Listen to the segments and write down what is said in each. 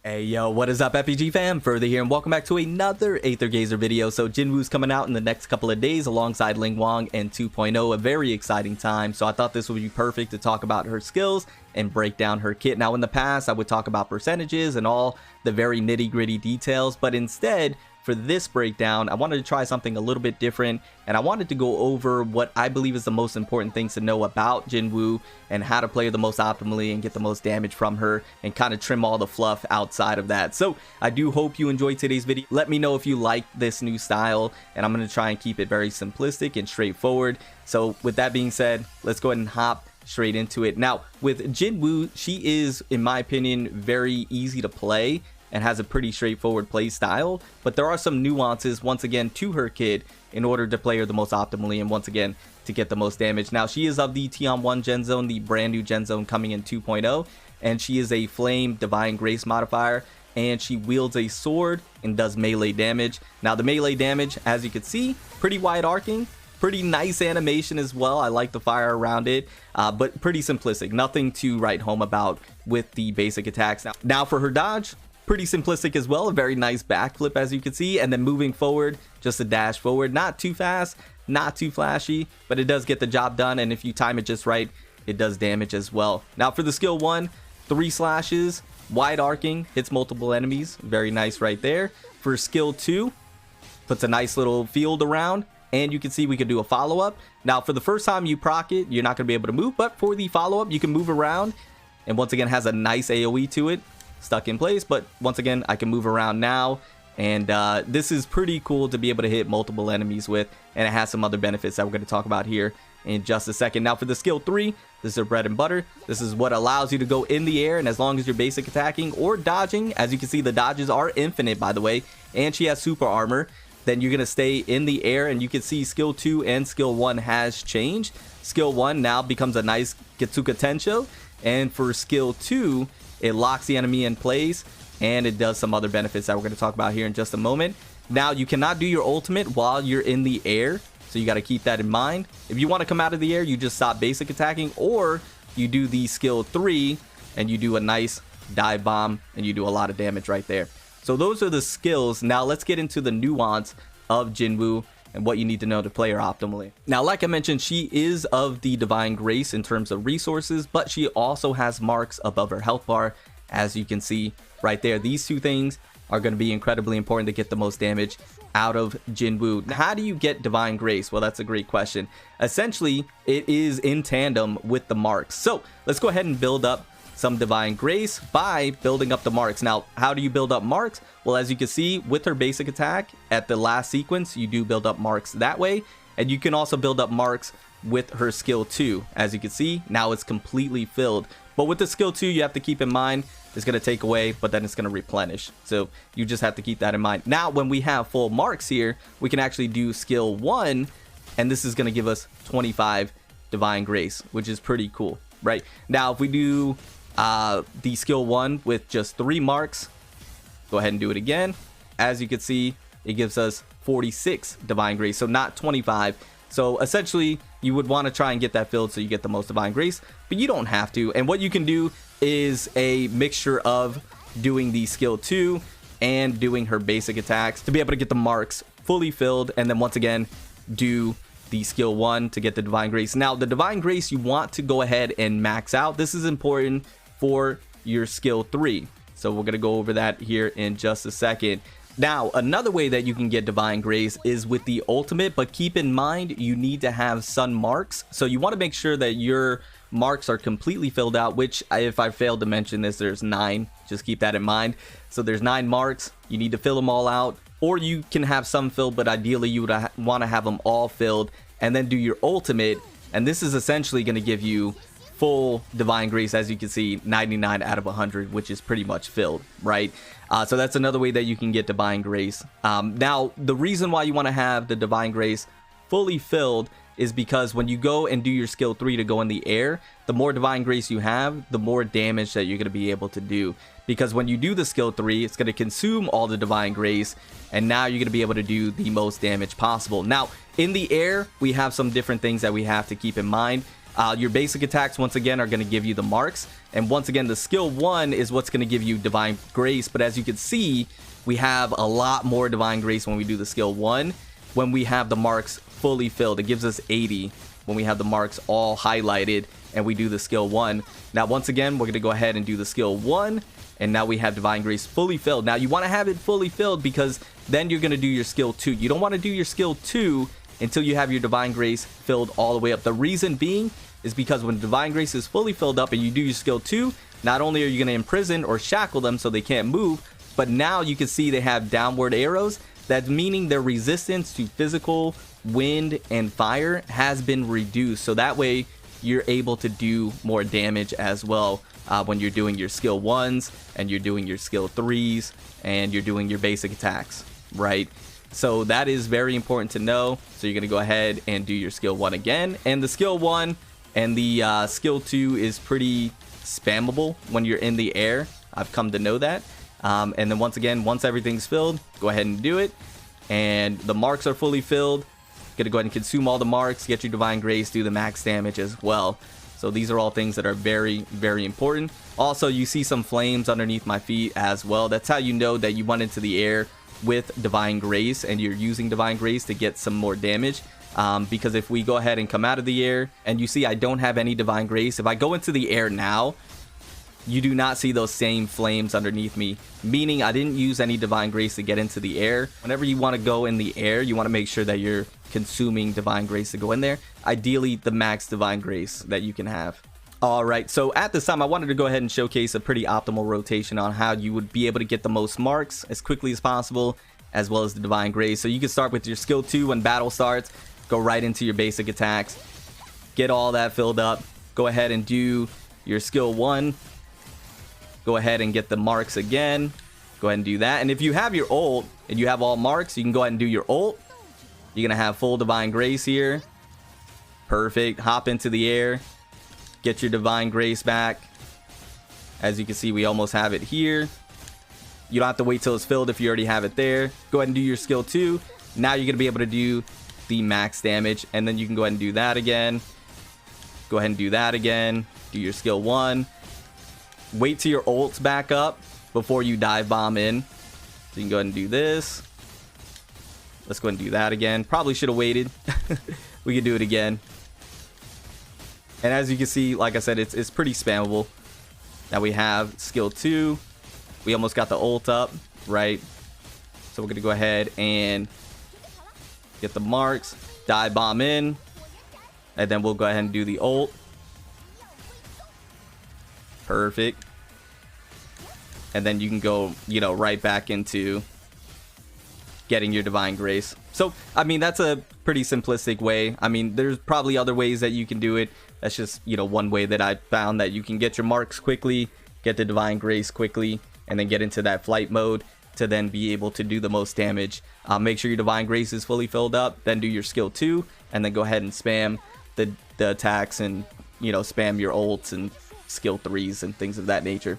Hey yo, what is up FPG fam? Further here and welcome back to another Aether Gazer video. So Jinwu's coming out in the next couple of days alongside Ling Wang and 2.0, a very exciting time. So I thought this would be perfect to talk about her skills and break down her kit. Now in the past I would talk about percentages and all the very nitty-gritty details, but instead for this breakdown, I wanted to try something a little bit different, and I wanted to go over what I believe is the most important things to know about Jinwu and how to play her the most optimally and get the most damage from her and kind of trim all the fluff outside of that. So I do hope you enjoyed today's video. Let me know if you like this new style, and I'm going to try and keep it very simplistic and straightforward. So with that being said, let's go ahead and hop straight into it. Now with Jinwu, she is, in my opinion, very easy to play and has a pretty straightforward play style, but there are some nuances once again to her kit in order to play her the most optimally and once again to get the most damage. Now she is of the Tion 1 gen zone, the brand new gen zone coming in 2.0, and she is a flame divine grace modifier, and she wields a sword and does melee damage. Now the melee damage, as you can see, pretty wide arcing, pretty nice animation as well. I like the fire around it, but pretty simplistic, nothing to write home about with the basic attacks. Now for her dodge, pretty simplistic as well, a very nice backflip as you can see, and then moving forward, just a dash forward, not too fast, not too flashy, but it does get the job done, and if you time it just right, it does damage as well. Now for the skill 1, 3 slashes, wide arcing, hits multiple enemies, very nice right there. For skill 2, puts a nice little field around, and you can see we could do a follow-up. Now for the first time you proc it, you're not going to be able to move, but for the follow-up you can move around, and once again has a nice AoE to it, stuck in place, but once again I can move around now, and this is pretty cool to be able to hit multiple enemies with, and it has some other benefits that we're going to talk about here in just a second. Now for the skill 3, this is her bread and butter. This is what allows you to go in the air, and as long as you're basic attacking or dodging, as you can see the dodges are infinite by the way, and she has super armor, then you're going to stay in the air, and you can see skill 2 and skill 1 has changed. Skill 1 now becomes a nice Getsuka Tensho, and for skill 2 it locks the enemy in place, and it does some other benefits that we're going to talk about here in just a moment. Now you cannot do your ultimate while you're in the air, so you got to keep that in mind. If you want to come out of the air, you just stop basic attacking, or you do the skill 3 and you do a nice dive bomb and you do a lot of damage right there. So those are the skills. Now let's get into the nuance of Jinwu and what you need to know to play her optimally. Now, like I mentioned, she is of the Divine Grace in terms of resources, but she also has marks above her health bar, as you can see right there. These two things are going to be incredibly important to get the most damage out of Jinwu. Now, how do you get Divine Grace? Well, that's a great question. Essentially, it is in tandem with the marks. So let's go ahead and build up some Divine Grace by building up the marks. Now, how do you build up marks? Well, as you can see with her basic attack at the last sequence, you do build up marks that way, and you can also build up marks with her skill 2. As you can see, now it's completely filled, but with the skill 2 you have to keep in mind it's going to take away, but then it's going to replenish, so you just have to keep that in mind. Now when we have full marks here, we can actually do skill 1, and this is going to give us 25 Divine Grace, which is pretty cool. Right now, if we do the skill 1 with just 3 marks, go ahead and do it again. As you can see, it gives us 46 Divine Grace, so not 25. So essentially you would want to try and get that filled so you get the most Divine Grace, but you don't have to. And what you can do is a mixture of doing the skill 2 and doing her basic attacks to be able to get the marks fully filled, and then once again do the skill 1 to get the Divine Grace. Now the Divine Grace you want to go ahead and max out. This is important for your skill 3, so we're going to go over that here in just a second. Now another way that you can get Divine Grace is with the ultimate, but keep in mind you need to have sun marks, so you want to make sure that your marks are completely filled out, which if I failed to mention this, there's 9, just keep that in mind. So there's 9 marks, you need to fill them all out, or you can have some filled, but ideally you would want to have them all filled and then do your ultimate, and this is essentially going to give you full Divine Grace. As you can see, 99 out of 100, which is pretty much filled, right? So that's another way that you can get Divine Grace. Now the reason why you want to have the Divine Grace fully filled is because when you go and do your skill 3 to go in the air, the more Divine Grace you have, the more damage that you're going to be able to do, because when you do the skill 3, it's going to consume all the Divine Grace, and now you're going to be able to do the most damage possible. Now in the air we have some different things that we have to keep in mind. Your basic attacks, once again, are going to give you the marks. And once again, the skill 1 is what's going to give you Divine Grace. But as you can see, we have a lot more Divine Grace when we do the skill 1. When we have the marks fully filled, it gives us 80 when we have the marks all highlighted and we do the skill 1. Now, once again, we're going to go ahead and do the skill 1. And now we have Divine Grace fully filled. Now, you want to have it fully filled because then you're going to do your skill 2. You don't want to do your skill 2 until you have your Divine Grace filled all the way up. The reason being is because when Divine Grace is fully filled up and you do your skill 2, not only are you going to imprison or shackle them so they can't move, but now you can see they have downward arrows. That's meaning their resistance to physical, wind, and fire has been reduced. So that way you're able to do more damage as well when you're doing your skill 1s and you're doing your skill 3s and you're doing your basic attacks, right? So that is very important to know. So you're going to go ahead and do your skill 1 again. And the skill 1 and the skill 2 is pretty spammable when you're in the air. I've come to know that. And then once again, once everything's filled, go ahead and do it. And the marks are fully filled. Gonna go ahead and consume all the marks, get your Divine Grace, do the max damage as well. So these are all things that are very, very important. Also, you see some flames underneath my feet as well. That's how you know that you went into the air with Divine Grace and you're using Divine Grace to get some more damage. Because if we go ahead and come out of the air and you see I don't have any Divine Grace, if I go into the air now, you do not see those same flames underneath me, meaning I didn't use any Divine Grace to get into the air. Whenever you want to go in the air, you want to make sure that you're consuming Divine Grace to go in there. Ideally, the max Divine Grace that you can have. Alright, so at this time, I wanted to go ahead and showcase a pretty optimal rotation on how you would be able to get the most marks as quickly as possible, as well as the Divine Grace. So you can start with your skill 2 when battle starts, go right into your basic attacks, get all that filled up, go ahead and do your skill 1. Go ahead and get the marks again. Go ahead and do that. And if you have your ult and you have all marks, you can go ahead and do your ult. You're going to have full Divine Grace here. Perfect. Hop into the air. Get your Divine Grace back. As you can see, we almost have it here. You don't have to wait till it's filled if you already have it there. Go ahead and do your skill 2. Now you're going to be able to do the max damage. And then you can go ahead and do that again. Go ahead and do that again. Do your skill 1. Wait till your ult's back up before you dive bomb in. So you can go ahead and do this. Let's go ahead and do that again. Probably should have waited. We can do it again. And as you can see, like I said, it's pretty spammable. Now we have skill 2. We almost got the ult up, right? So we're going to go ahead and get the marks. Dive bomb in. And then we'll go ahead and do the ult. Perfect. And then you can go, you know, right back into getting your Divine Grace. So, I mean, that's a pretty simplistic way. I mean, there's probably other ways that you can do it. That's just, you know, one way that I found that you can get your marks quickly, get the Divine Grace quickly, and then get into that flight mode to then be able to do the most damage. Make sure your Divine Grace is fully filled up, then do your skill 2, and then go ahead and spam the attacks and, you know, spam your ults and skill 3s and things of that nature.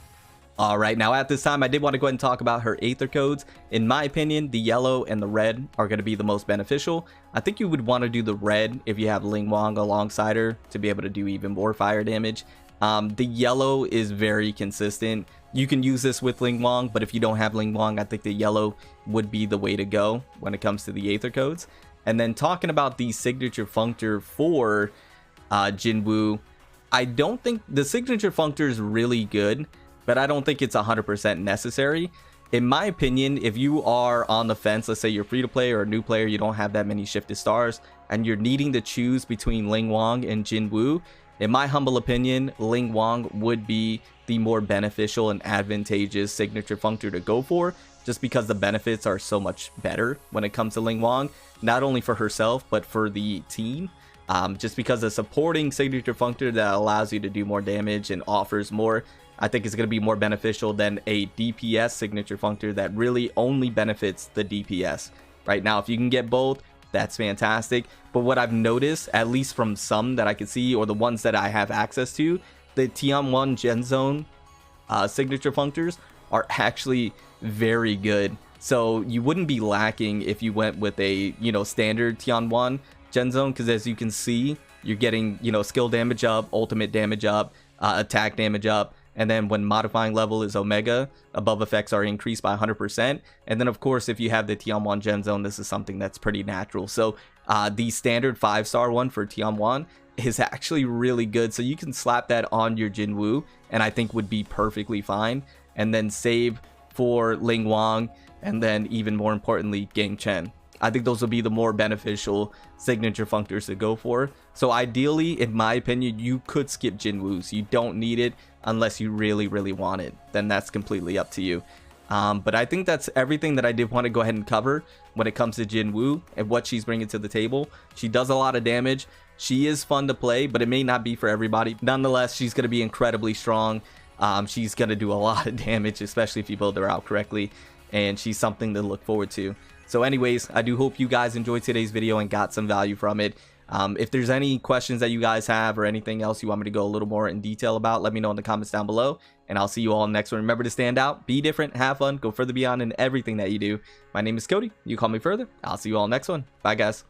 Alright, now at this time, I did want to go ahead and talk about her Aether Codes. In my opinion, the yellow and the red are going to be the most beneficial. I think you would want to do the red if you have Ling Wang alongside her to be able to do even more fire damage. The yellow is very consistent. You can use this with Ling Wang, but if you don't have Ling Wang, I think the yellow would be the way to go when it comes to the Aether Codes. And then talking about the signature functor for Jinwu, I don't think the signature functor is really good, but I don't think it's 100% necessary. In my opinion, if you are on the fence, let's say you're free to play or a new player, you don't have that many shifted stars, and you're needing to choose between Ling Wang and Jinwu, in my humble opinion, Ling Wang would be the more beneficial and advantageous signature functor to go for, just because the benefits are so much better when it comes to Ling Wang, not only for herself, but for the team. Just because the supporting signature functor that allows you to do more damage and offers more, I think is going to be more beneficial than a DPS signature functor that really only benefits the DPS. Right now, if you can get both, that's fantastic. But what I've noticed, at least from some that I can see, or the ones that I have access to, the Tian Gen Zone signature functors are actually very good. So you wouldn't be lacking if you went with a, you know, standard Tian Gen Zone, because as you can see, you're getting, you know, skill damage up, ultimate damage up, attack damage up. And then when modifying level is Omega, above effects are increased by 100%. And then of course, if you have the Tianwan Gem Zone, this is something that's pretty natural. So the standard 5-star one for Tianwan is actually really good. So you can slap that on your Jinwu and I think would be perfectly fine. And then save for Ling Wang, and then even more importantly, Gang Chen. I think those will be the more beneficial signature functors to go for. So ideally, in my opinion, you could skip Jinwu. So you don't need it unless you really, really want it. Then that's completely up to you. But I think that's everything that I did want to go ahead and cover when it comes to Jinwu and what she's bringing to the table. She does a lot of damage. She is fun to play, but it may not be for everybody. Nonetheless, she's going to be incredibly strong. She's going to do a lot of damage, especially if you build her out correctly. And she's something to look forward to. So anyways, I do hope you guys enjoyed today's video and got some value from it. If there's any questions that you guys have or anything else you want me to go a little more in detail about, let me know in the comments down below. And I'll see you all in the next one. Remember to stand out, be different, have fun, go further beyond in everything that you do. My name is Cody. You call me further. I'll see you all next one. Bye, guys.